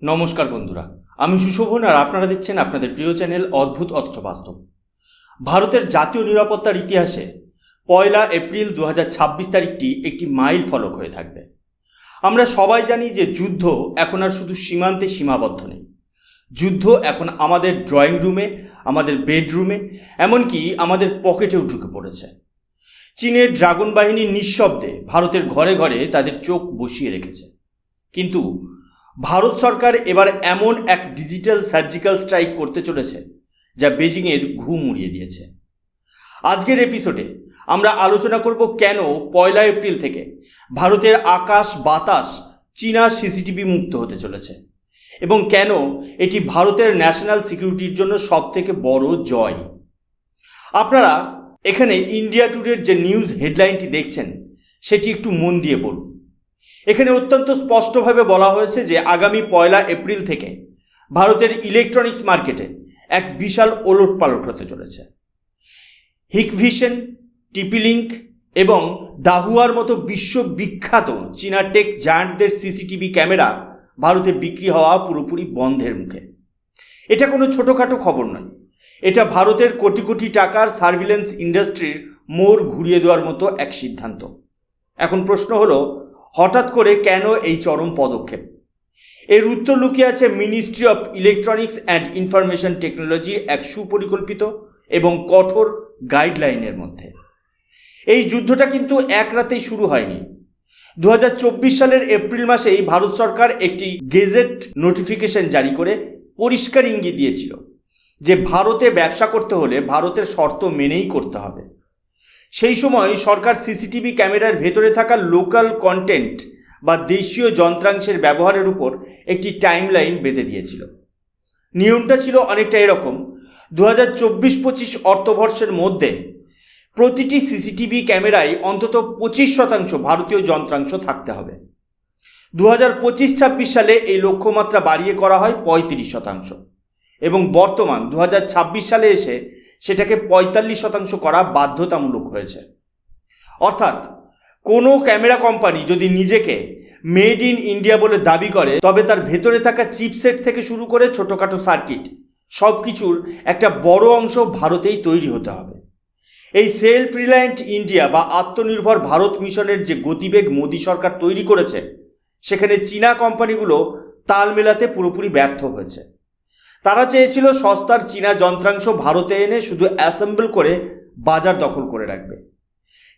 নমস্কার বন্ধুরা, আমি সুশোভন আর আপনারা দেখছেন আপনাদের প্রিয় চ্যানেল অদ্ভুত অথচ বাস্তব। ভারতের জাতীয় নিরাপত্তার ইতিহাসে 1 এপ্রিল 2026 তারিখটি একটি মাইল ফলক হয়ে থাকবে। আমরা সবাই জানি যে যুদ্ধ এখন আর শুধু সীমান্তে সীমাবদ্ধ নেই। যুদ্ধ এখন আমাদের ড্রয়িং রুমে, আমাদের বেডরুমে, এমনকি আমাদের পকেটেও ঢুকে পড়েছে। চীনের ড্রাগন বাহিনী নিঃশব্দে ভারতের ঘরে ঘরে তাদের চোখ বসিয়ে রেখেছে। কিন্তু ভারত সরকার এবার এমন এক ডিজিটাল সার্জিক্যাল স্ট্রাইক করতে চলেছে যা বেজিংয়ের ঘুম উড়িয়ে দিয়েছে। আজকের এপিসোডে আমরা আলোচনা করব কেন 1 এপ্রিল থেকে ভারতের আকাশ বাতাস চীনা সিসিটিভি মুক্ত হতে চলেছে এবং কেন এটি ভারতের ন্যাশনাল সিকিউরিটির জন্য সবথেকে বড় জয়। আপনারা এখানে ইন্ডিয়া টুডের যে নিউজ হেডলাইনটি দেখছেন সেটি একটু মন দিয়ে পড়ুন। এখানে অত্যন্ত স্পষ্টভাবে বলা হয়েছে যে আগামী 1 এপ্রিল থেকে ভারতের ইলেকট্রনিক্স মার্কেটে এক বিশাল ওলটপালট হতে চলেছে। হিকভিশন, টিপি-লিঙ্ক এবং দাহুয়ার মতো বিশ্ববিখ্যাত চীনা টেক জায়ান্টদের সিসিটিভি ক্যামেরা ভারতে বিক্রি হওয়া পুরোপুরি বন্ধের মুখে। এটা কোনো ছোটোখাটো খবর নয়, এটা ভারতের কোটি কোটি টাকার সার্ভিলেন্স ইন্ডাস্ট্রির মোড় ঘুরিয়ে দেওয়ার মতো এক সিদ্ধান্ত। এখন প্রশ্ন হলো, হঠাৎ করে কেন এই চরম পদক্ষেপ? এর উত্তর লুকিয়ে আছে ministry of electronics and information টেকনোলজির এক সুপরিকল্পিত এবং কঠোর গাইডলাইনের মধ্যে। এই যুদ্ধটা কিন্তু এক রাতেই শুরু হয়নি। 2024 সালের এপ্রিল মাসেই ভারত সরকার একটি গেজেট নোটিফিকেশন জারি করে পরিষ্কার ইঙ্গিত দিয়েছিল যে ভারতে ব্যবসা করতে হলে ভারতের শর্ত মেনেই করতে হবে। সেই সময় সরকার সিসিটিভি ক্যামেরার ভেতরে থাকা লোকাল কন্টেন্ট বা দেশীয় যন্ত্রাংশের ব্যবহারের উপর একটি টাইমলাইন বেঁধে দিয়েছিল। নিয়মটা ছিল অনেকটা এরকম: 2024-25 অর্থবর্ষের মধ্যে প্রতিটি সিসিটিভি ক্যামেরায় অন্তত 25% ভারতীয় যন্ত্রাংশ থাকতে হবে। 2025-26 সালে এই লক্ষ্যমাত্রা বাড়িয়ে করা হয় 35% এবং বর্তমান 2026 সালে এসে সেটাকে 45% করা বাধ্যতামূলক হয়েছে। অর্থাৎ কোনো ক্যামেরা কোম্পানি যদি নিজেকে মেড ইন ইন্ডিয়া বলে দাবি করে, তবে তার ভেতরে থাকা চিপসেট থেকে শুরু করে ছোটোখাটো সার্কিট সব কিছুর একটা বড় অংশ ভারতেই তৈরি হতে হবে। এই সেলফ রিলায়েন্ট ইন্ডিয়া বা আত্মনির্ভর ভারত মিশনের যে গতিবেগ মোদী সরকার তৈরি করেছে, সেখানে চীনা কোম্পানিগুলো তাল মেলাতে পুরোপুরি ব্যর্থ হয়েছে। তারা চেয়েছিল সস্তার চীনা যন্ত্রাংশ ভারতে এনে শুধু অ্যাসেম্বল করে বাজার দখল করে রাখবে।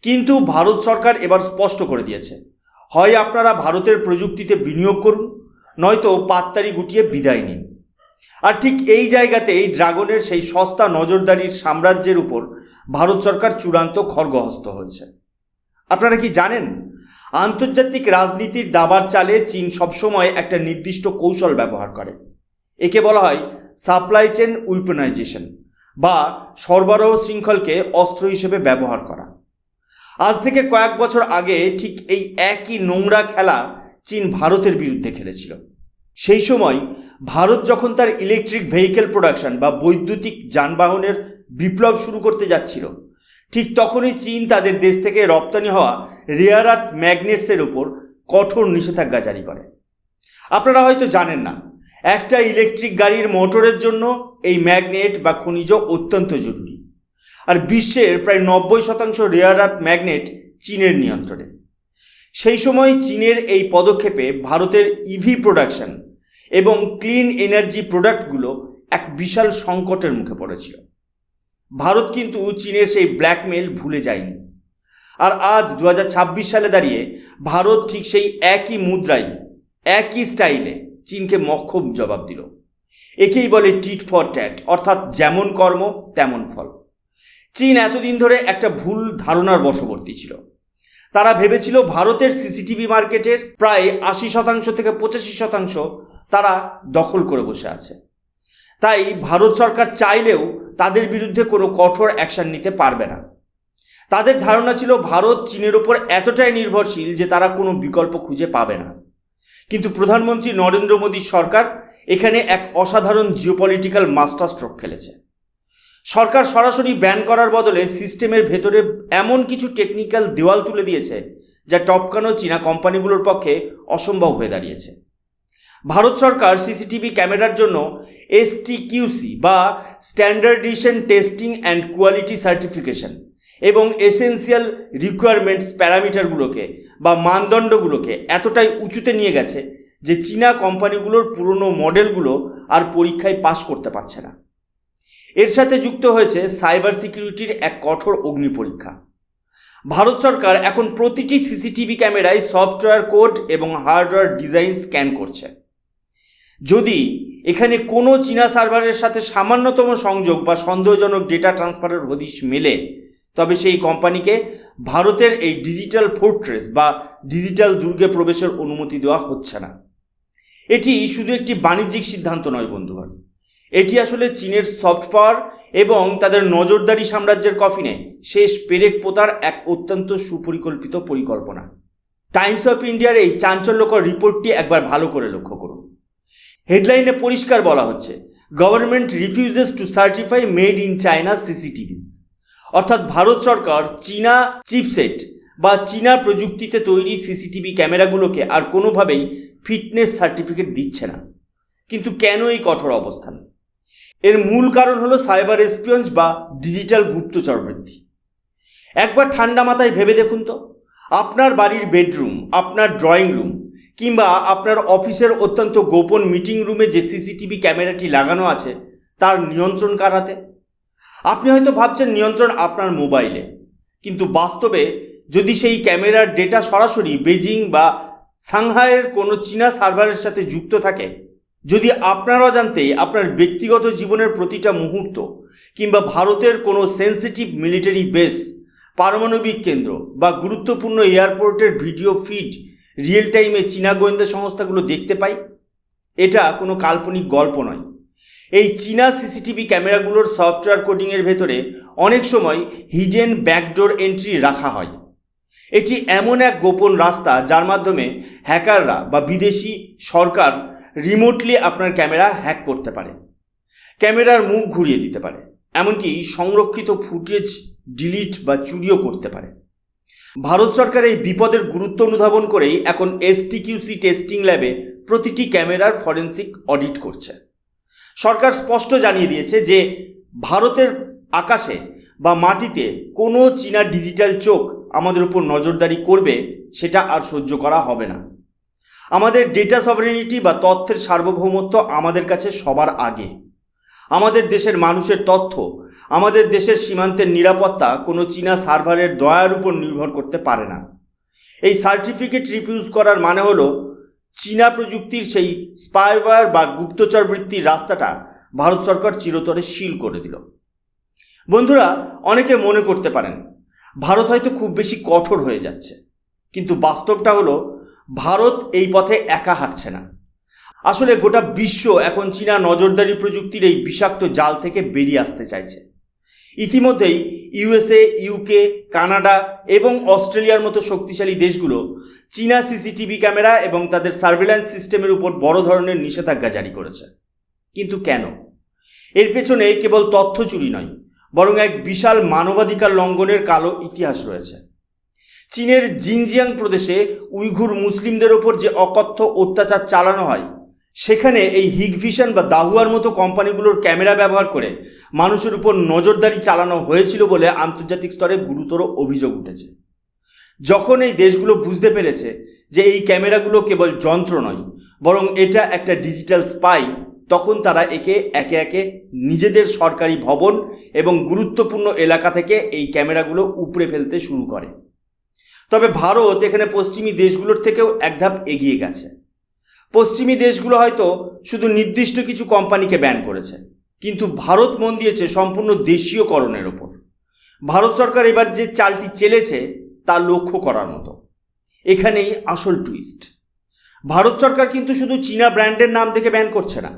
কিন্তু ভারত সরকার এবার স্পষ্ট করে দিয়েছে, হয় আপনারা ভারতের প্রযুক্তিতে বিনিয়োগ করুন, নয়তো পাততাড়ি গুটিয়ে বিদায় নিন। আর ঠিক এই জায়গাতেই ড্রাগনের সেই সস্তা নজরদারির সাম্রাজ্যের উপর ভারত সরকার চূড়ান্ত খড়গহস্ত হয়েছে। আপনারা কি জানেন, আন্তর্জাতিক রাজনীতির দাবার চালে চীন সবসময় একটা নির্দিষ্ট কৌশল ব্যবহার করে। একে বলা হয় সাপ্লাই চেন উইপনাইজেশন বা সরবরাহ শৃঙ্খলকে অস্ত্র হিসেবে ব্যবহার করা। আজ থেকে কয়েক বছর আগে ঠিক এই একই নোংরা খেলা চীন ভারতের বিরুদ্ধে খেলেছিল। সেই সময় ভারত যখন তার ইলেকট্রিক ভেহিকেল প্রোডাকশন বা বৈদ্যুতিক যানবাহনের বিপ্লব শুরু করতে যাচ্ছিল, ঠিক তখনই চীন তাদের দেশ থেকে রপ্তানি হওয়া রেয়ার আর্থ ম্যাগনেটসের উপর কঠোর নিষেধাজ্ঞা জারি করে। আপনারা হয়তো জানেন না, একটা ইলেকট্রিক গাড়ির মোটরের জন্য এই ম্যাগনেট বা খনিজ অত্যন্ত জরুরি। আর বিশ্বের প্রায় 90% রেয়ার আর্থ ম্যাগনেট চীনের নিয়ন্ত্রণে। সেই সময় চীনের এই পদক্ষেপে ভারতের ইভি প্রোডাকশন এবং ক্লিন এনার্জি প্রোডাক্টগুলো এক বিশাল সংকটের মুখে পড়েছিল। ভারত কিন্তু চীনের সেই ব্ল্যাকমেল ভুলে যায়নি। আর আজ 2026 সালে দাঁড়িয়ে ভারত ঠিক সেই একই মুদ্রায়, একই স্টাইলে চীনকে মক্ষম জবাব দিল। একেই বলে টিট ফর ট্যাট, অর্থাৎ যেমন কর্ম তেমন ফল। চীন এতদিন ধরে একটা ভুল ধারণার বশবর্তী ছিল। তারা ভেবেছিল ভারতের সিসিটিভি মার্কেটের প্রায় 80% থেকে 85% তারা দখল করে বসে আছে। তাই ভারত সরকার চাইলেও তাদের বিরুদ্ধে কোনো কঠোর অ্যাকশন নিতে পারবে না। তাদের ধারণা ছিল ভারত চীনের ওপর এতটাই নির্ভরশীল যে তারা কোনো বিকল্প খুঁজে পাবে না। কিন্তু প্রধানমন্ত্রী নরেন্দ্র মোদীর সরকার এখানে এক অসাধারণ জিওপলিটিক্যাল মাস্টার স্ট্রোক খেলেছে। সরকার সরাসরি ব্যান করার বদলে সিস্টেমের ভেতরে এমন কিছু টেকনিক্যাল দেওয়াল তুলে দিয়েছে যা টপকানো চীনা কোম্পানিগুলোর পক্ষে অসম্ভব হয়ে দাঁড়িয়েছে। ভারত সরকার সিসিটিভি ক্যামেরার জন্য STQC বা standardisation testing and quality certification এবং এসেনশিয়াল রিকোয়ারমেন্টস প্যারামিটারগুলোকে বা মানদণ্ডগুলোকে এতটাই উঁচুতে নিয়ে গেছে যে চীনা কোম্পানিগুলোর পুরনো মডেলগুলো আর পরীক্ষায় পাশ করতে পারছে না। এর সাথে যুক্ত হয়েছে সাইবার সিকিউরিটির এক কঠোর অগ্নি পরীক্ষা। ভারত সরকার এখন প্রতিটি সিসিটিভি ক্যামেরায় সফটওয়্যার কোড এবং হার্ডওয়্যার ডিজাইন স্ক্যান করছে। যদি এখানে কোনো চীনা সার্ভারের সাথে সামান্যতম সংযোগ বা সন্দেহজনক ডেটা ট্রান্সফারের হদিশ মেলে, তবে সেই কোম্পানিকে ভারতের এই ডিজিটাল ফোর্ট্রেস বা ডিজিটাল দুর্গে প্রবেশের অনুমতি দেওয়া হচ্ছে না। এটি শুধু একটি বাণিজ্যিক সিদ্ধান্ত নয় বন্ধুগণ, এটি আসলে চীনের সফট পাওয়ার এবং তাদের নজরদারি সাম্রাজ্যের কফিনে শেষ পেরেক পোতার এক অত্যন্ত সুপরিকল্পিত পরিকল্পনা। টাইমস অফ ইন্ডিয়ার এই চাঞ্চল্যকর রিপোর্টটি একবার ভালো করে লক্ষ্য করুন। হেডলাইনে পরিষ্কার বলা হচ্ছে, government refuses to certify made in China CCTVs. অর্থাৎ ভারত সরকার চীনা চিপসেট বা চীনা প্রযুক্তিতে তৈরি সিসিটিভি ক্যামেরাগুলোকে আর কোনোভাবেই ফিটনেস সার্টিফিকেট দিচ্ছে না। কিন্তু কেন এই কঠোর অবস্থান? এর মূল কারণ হলো সাইবার এসপিয়ন্স বা ডিজিটাল গুপ্তচর বৃদ্ধি। একবার ঠান্ডা মাথায় ভেবে দেখুন তো, আপনার বাড়ির বেডরুম, আপনার ড্রয়িং রুম কিংবা আপনার অফিসের অত্যন্ত গোপন মিটিং রুমে যে সিসিটিভি ক্যামেরাটি লাগানো আছে তার নিয়ন্ত্রণ কার হাতে? আপনি হয়তো ভাবছেন নিয়ন্ত্রণ আপনার মোবাইলে, কিন্তু বাস্তবে যদি সেই ক্যামেরার ডেটা সরাসরি বেজিং বা সাংহাইয়ের কোনো চীনা সার্ভারের সাথে যুক্ত থাকে, যদি আপনার অজান্তেই আপনার ব্যক্তিগত জীবনের প্রতিটা মুহূর্ত কিংবা ভারতের কোনো সেন্সিটিভ মিলিটারি বেস, পারমাণবিক কেন্দ্র বা গুরুত্বপূর্ণ এয়ারপোর্টের ভিডিও ফিড রিয়েল টাইমে চীনা গোয়েন্দা সংস্থাগুলো দেখতে পাই, এটা কোনো কাল্পনিক গল্প নয়। এই চীনা সিসিটিভি ক্যামেরাগুলোর সফটওয়্যার কোডিংয়ের ভেতরে অনেক সময় হিডেন ব্যাকডোর এন্ট্রি রাখা হয়। এটি এমন এক গোপন রাস্তা যার মাধ্যমে হ্যাকাররা বা বিদেশি সরকার রিমোটলি আপনার ক্যামেরা হ্যাক করতে পারে, ক্যামেরার মুখ ঘুরিয়ে দিতে পারে, এমনকি সংরক্ষিত ফুটেজ ডিলিট বা চুরিও করতে পারে। ভারত সরকার এই বিপদের গুরুত্ব অনুধাবন করেই এখন STQC টেস্টিং ল্যাবে প্রতিটি ক্যামেরার ফরেন্সিক অডিট করছে। সরকার স্পষ্ট জানিয়ে দিয়েছে যে ভারতের আকাশে বা মাটিতে কোনো চীনা ডিজিটাল চোখ আমাদের উপর নজরদারি করবে সেটা আর সহ্য করা হবে না। আমাদের ডেটা সভারেনিটি বা তথ্যের সার্বভৌমত্ব আমাদের কাছে সবার আগে। আমাদের দেশের মানুষের তথ্য, আমাদের দেশের সীমান্তের নিরাপত্তা কোনো চীনা সার্ভারের দয়ার উপর নির্ভর করতে পারে না। এই সার্টিফিকেট রিফিউজ করার মানে হলো চীনা প্রযুক্তির সেই স্পাইওয়্যার বা গুপ্তচর বৃত্তির রাস্তাটা ভারত সরকার চিরতরে সিল করে দিল। বন্ধুরা, অনেকে মনে করতে পারেন ভারত হয়তো খুব বেশি কঠোর হয়ে যাচ্ছে, কিন্তু বাস্তবটা হলো ভারত এই পথে একা হাঁটছে না। আসলে গোটা বিশ্ব এখন চীনা নজরদারি প্রযুক্তির এই বিষাক্ত জাল থেকে বেরিয়ে আসতে চাইছে। ইতিমধ্যেই USA, UK, কানাডা এবং অস্ট্রেলিয়ার মতো শক্তিশালী দেশগুলো চীনা সিসিটিভি ক্যামেরা এবং তাদের সার্ভেলেন্স সিস্টেমের উপর বড় ধরনের নিষেধাজ্ঞা জারি করেছে। কিন্তু কেন? এর পেছনে কেবল তথ্য চুরি নয়, বরং এক বিশাল মানবাধিকার লঙ্ঘনের কালো ইতিহাস রয়েছে। চীনের জিনজিয়াং প্রদেশে উইঘুর মুসলিমদের ওপর যে অকথ্য অত্যাচার চালানো হয়, সেখানে এই হিগভিশন বা দাহুয়ার মতো কোম্পানিগুলোর ক্যামেরা ব্যবহার করে মানুষের উপর নজরদারি চালানো হয়েছিল বলে আন্তর্জাতিক স্তরে গুরুতর অভিযোগ উঠেছে। যখন এই দেশগুলো বুঝতে পেরেছে যে এই ক্যামেরাগুলো কেবল যন্ত্র নয়, বরং এটা একটা ডিজিটাল স্পাই, তখন তারা একে একে নিজেদের সরকারি ভবন এবং গুরুত্বপূর্ণ এলাকা থেকে এই ক্যামেরাগুলো উপড়ে ফেলতে শুরু করে। তবে ভারত এখানে পশ্চিমী দেশগুলোর থেকেও এক ধাপ এগিয়ে গেছে। পশ্চিমী দেশগুলো হয়তো শুধু নির্দিষ্ট কিছু কোম্পানিকে ব্যান করেছে, কিন্তু ভারত মন দিয়েছে সম্পূর্ণ দেশীয়করণের ওপর। ভারত সরকার এবার যে চালটি চেলেছে তা লক্ষ্য করার মতো। এখানেই আসল টুইস্ট। ভারত সরকার কিন্তু শুধু চীনা ব্র্যান্ডের নাম থেকে ব্যান করছে না।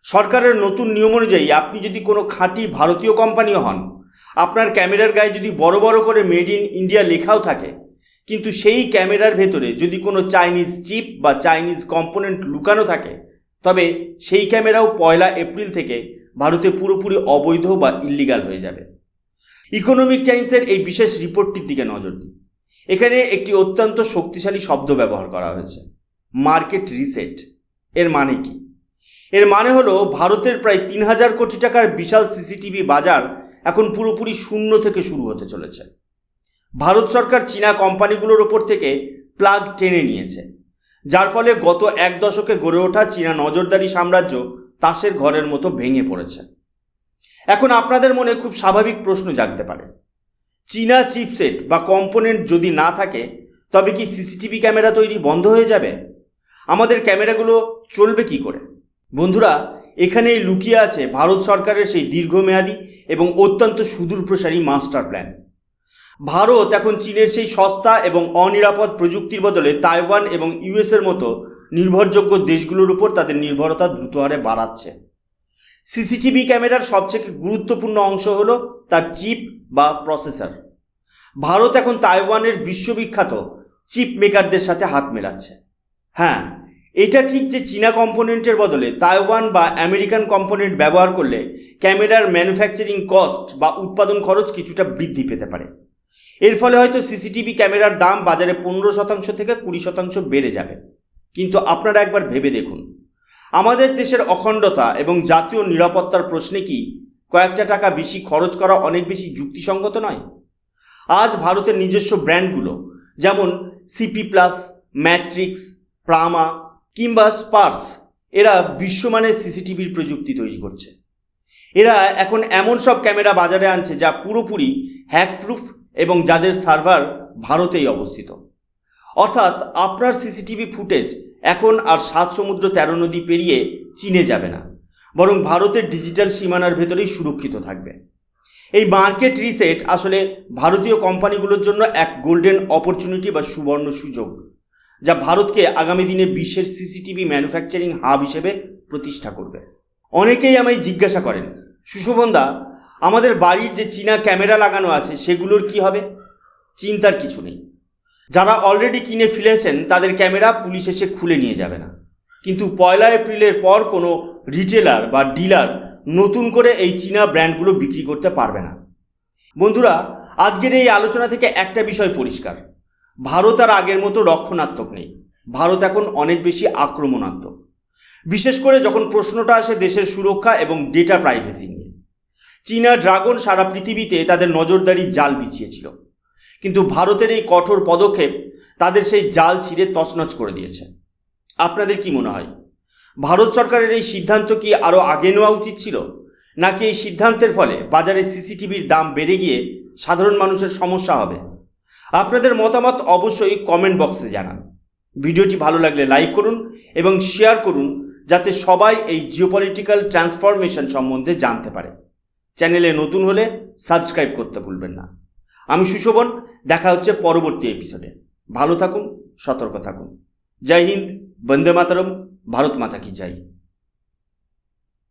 সরকারের নতুন নিয়ম অনুযায়ী আপনি যদি কোনো খাঁটি ভারতীয় কোম্পানিও হন, আপনার ক্যামেরার গায়ে যদি বড় বড় করে মেড ইন ইন্ডিয়া লেখাও থাকে, কিন্তু সেই ক্যামেরার ভেতরে যদি কোনো চাইনিজ চিপ বা চাইনিজ কম্পোনেন্ট লুকানো থাকে, তবে সেই ক্যামেরাও 1 এপ্রিল থেকে ভারতে পুরোপুরি অবৈধ বা ইল্লিগাল হয়ে যাবে। ইকোনমিক টাইমসের এই বিশেষ রিপোর্টটির দিকে নজর দিন। এখানে একটি অত্যন্ত শক্তিশালী শব্দ ব্যবহার করা হয়েছে, মার্কেট রিসেট। এর মানে কি? এর মানে হলো ভারতের প্রায় ৩,০০০ কোটি টাকার বিশাল সিসিটিভি বাজার এখন পুরোপুরি শূন্য থেকে শুরু হতে চলেছে। ভারত সরকার চীনা কোম্পানিগুলোর ওপর থেকে প্লাগ টেনে নিয়েছে, যার ফলে গত এক দশকে গড়ে ওঠা চীনা নজরদারি সাম্রাজ্য তাসের ঘরের মতো ভেঙে পড়েছে। এখন আপনাদের মনে খুব স্বাভাবিক প্রশ্ন জাগতে পারে, চীনা চিপসেট বা কম্পোনেন্ট যদি না থাকে তবে কি সিসিটিভি ক্যামেরা তৈরি বন্ধ হয়ে যাবে? আমাদের ক্যামেরাগুলো চলবে কি করে? বন্ধুরা, এখানেই লুকিয়ে আছে ভারত সরকারের সেই দীর্ঘমেয়াদী এবং অত্যন্ত সুদূরপ্রসারী মাস্টার প্ল্যান। ভারত এখন চীনের সেই সস্তা এবং অনিরাপদ প্রযুক্তির বদলে তাইওয়ান এবং ইউএসের মতো নির্ভরযোগ্য দেশগুলোর উপর তাদের নির্ভরতা দ্রুত হারে বাড়াচ্ছে। সিসিটিভি ক্যামেরার সবচেয়ে গুরুত্বপূর্ণ অংশ হলো তার চিপ বা প্রসেসর। ভারত এখন তাইওয়ানের বিশ্ববিখ্যাত চিপ মেকারদের সাথে হাত মেলাচ্ছে। হ্যাঁ, এটা ঠিক যে চীনা কম্পোনেন্টের বদলে তাইওয়ান বা আমেরিকান কম্পোনেন্ট ব্যবহার করলে ক্যামেরার ম্যানুফ্যাকচারিং কস্ট বা উৎপাদন খরচ কিছুটা বৃদ্ধি পেতে পারে। এর ফলে হয়তো সিসিটিভি ক্যামেরার দাম বাজারে 15% থেকে 20% বেড়ে যাবে। কিন্তু আপনারা একবার ভেবে দেখুন, আমাদের দেশের অখণ্ডতা এবং জাতীয় নিরাপত্তার প্রশ্নে কি কয়েকটা টাকা বেশি খরচ করা অনেক বেশি যুক্তিসঙ্গত নয়? আজ ভারতের নিজস্ব ব্র্যান্ডগুলো যেমন সিপি প্লাস, ম্যাট্রিক্স, প্রামা কিংবা স্পার্স, এরা বিশ্বমানের সিসিটিভির প্রযুক্তি তৈরি করছে। এরা এখন এমন সব ক্যামেরা বাজারে আনছে যা পুরোপুরি হ্যাকপ্রুফ এবং যাদের সার্ভার ভারতেই অবস্থিত। অর্থাৎ আপনার সিসিটিভি ফুটেজ এখন আর 7 সমুদ্র 13 নদী পেরিয়ে চীনে যাবে না, বরং ভারতের ডিজিটাল সীমানার ভেতরেই সুরক্ষিত থাকবে। এই মার্কেট রিসেট আসলে ভারতীয় কোম্পানিগুলোর জন্য এক গোল্ডেন অপরচুনিটি বা সুবর্ণ সুযোগ, যা ভারতকে আগামী দিনে বিশ্বের সিসিটিভি ম্যানুফ্যাকচারিং হাব হিসেবে প্রতিষ্ঠা করবে। অনেকেই আমায় জিজ্ঞাসা করেন, সুশোভনদা, আমাদের বাড়ির যে চীনা ক্যামেরা লাগানো আছে সেগুলোর কি হবে? চিন্তার কিছু নেই। যারা অলরেডি কিনে ফেলেছেন তাদের ক্যামেরা পুলিশ এসে খুলে নিয়ে যাবে না। কিন্তু 1 এপ্রিলের পর কোনো রিটেলার বা ডিলার নতুন করে এই চীনা ব্র্যান্ডগুলো বিক্রি করতে পারবে না। বন্ধুরা, আজকের এই আলোচনা থেকে একটা বিষয় পরিষ্কার, ভারত আর আগের মতো রক্ষণাত্মক নেই। ভারত এখন অনেক বেশি আক্রমণাত্মক, বিশেষ করে যখন প্রশ্নটা আসে দেশের সুরক্ষা এবং ডেটা প্রাইভেসি নিয়ে। চীনা ড্রাগন সারা পৃথিবীতে তাদের নজরদারি জাল বিছিয়েছিল, কিন্তু ভারতের এই কঠোর পদক্ষেপ তাদের সেই জাল ছিঁড়ে তছনছ করে দিয়েছে। আপনাদের কি মনে হয়, ভারত সরকারের এই সিদ্ধান্ত কি আরও আগে নেওয়া উচিত ছিল, নাকি এই সিদ্ধান্তের ফলে বাজারে সিসিটিভির দাম বেড়ে গিয়ে সাধারণ মানুষের সমস্যা হবে? আপনাদের মতামত অবশ্যই কমেন্ট বক্সে জানান। ভিডিওটি ভালো লাগলে লাইক করুন এবং শেয়ার করুন, যাতে সবাই এই জিওপলিটিক্যাল ট্রান্সফরমেশন সম্বন্ধে জানতে পারে। চ্যানেলে নতুন হলে সাবস্ক্রাইব করতে ভুলবেন না। আমি সুশোভন, দেখা হচ্ছে পরবর্তী এপিসোডে। ভালো থাকুন, সতর্ক থাকুন। জয় হিন্দ, বন্দে মাতরম, ভারত মাতা কি জয়।